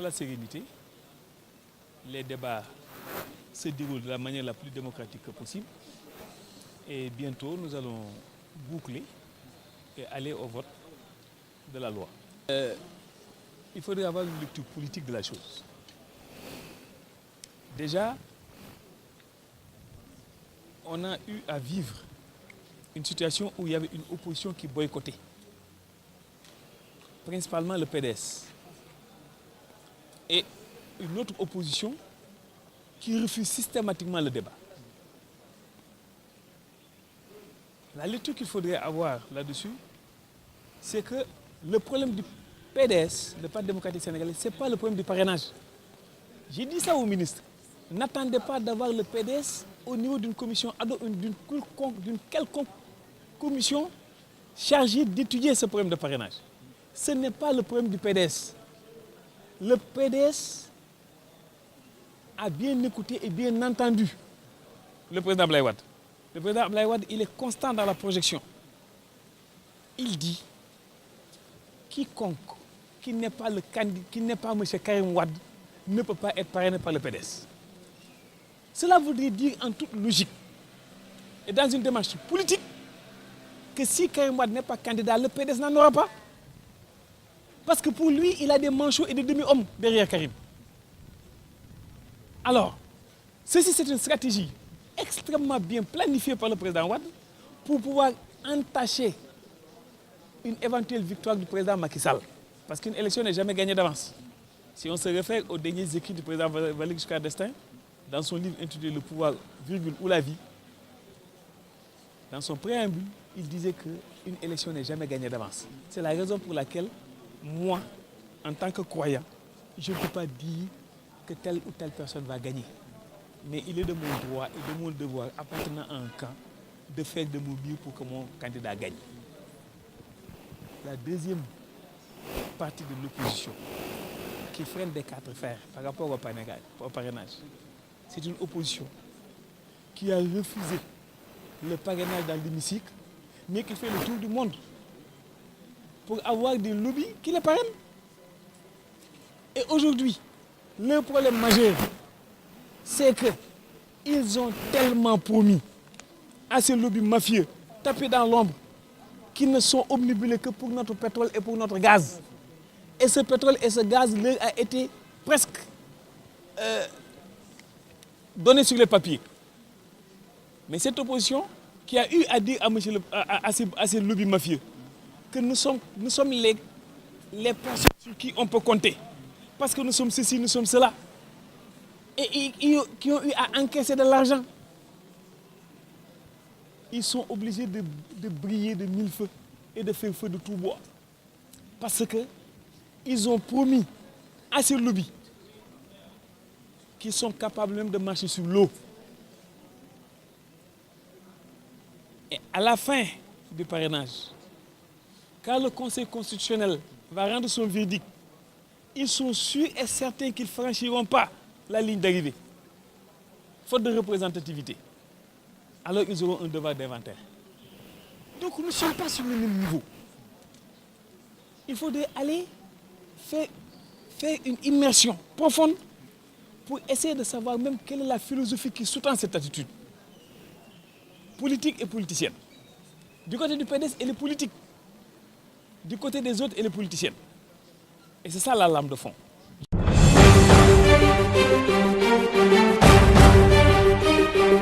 la sérénité. Les débats se déroulent de la manière la plus démocratique que possible. Et bientôt, nous allons boucler et aller au vote de la loi. Il faudrait avoir une lecture politique de la chose. Déjà, on a eu à vivre une situation où il y avait une opposition qui boycottait, principalement le PDS, et une autre opposition qui refuse systématiquement le débat. La lecture qu'il faudrait avoir là-dessus, c'est que le problème du PDS, le Parti démocratique sénégalais, ce n'est pas le problème du parrainage. J'ai dit ça au ministre. N'attendez pas d'avoir le PDS au niveau d'une commission, d'une quelconque commission chargée d'étudier ce problème de parrainage. Ce n'est pas le problème du PDS. Le PDS a bien écouté et bien entendu le président Abdoulaye Wade. Le président Abdoulaye Wade, il est constant dans la projection. Il dit quiconque qui n'est pas le candidat, qui n'est pas M. Karim Wade, ne peut pas être parrainé par le PDS. Cela voudrait dire en toute logique et dans une démarche politique que si Karim Wade n'est pas candidat, le PDS n'en aura pas. Parce que pour lui, il a des manchots et des demi-hommes derrière Karim. Alors, ceci c'est une stratégie extrêmement bien planifiée par le président Wade pour pouvoir entacher une éventuelle victoire du président Macky Sall. Parce qu'une élection n'est jamais gagnée d'avance. Si on se réfère aux derniers écrits du président Valéry Giscard d'Estaing, dans son livre intitulé Le pouvoir, ou la vie, dans son préambule, il disait qu'une élection n'est jamais gagnée d'avance. C'est la raison pour laquelle, moi, en tant que croyant, je ne peux pas dire que telle ou telle personne va gagner. Mais il est de mon droit et de mon devoir, appartenant à un camp, de faire de mon mieux pour que mon candidat gagne. La deuxième partie de l'opposition qui freine des quatre fers par rapport au parrainage, c'est une opposition qui a refusé le parrainage dans l'hémicycle, mais qui fait le tour du monde pour avoir des lobbies qui les parrainent. Et aujourd'hui, le problème majeur, c'est qu'ils ont tellement promis à ces lobbies mafieux, tapés dans l'ombre, qu'ils ne sont omnibulés que pour notre pétrole et pour notre gaz. Et ce pétrole et ce gaz leur a été presque donné sur les papiers. Mais cette opposition qui a eu à dire à ces lobbies mafieux que nous sommes les personnes sur qui on peut compter. Parce que nous sommes ceci, nous sommes cela. Et qui ont eu à encaisser de l'argent. Ils sont obligés de briller de mille feux et de faire feu de tout bois. Parce qu'ils ont promis à ces lobbies qu'ils sont capables même de marcher sur l'eau. Et à la fin du parrainage, quand le Conseil constitutionnel va rendre son verdict, ils sont sûrs et certains qu'ils ne franchiront pas la ligne d'arrivée, faute de représentativité. Alors ils auront un devoir d'inventaire. Donc nous ne sommes pas sur le même niveau. Il faudrait aller faire une immersion profonde pour essayer de savoir même quelle est la philosophie qui sous-tend cette attitude politique et politicienne. Du côté du PDS, elle est politique. Du côté des autres, elle est politicienne. Et c'est ça la lame de fond.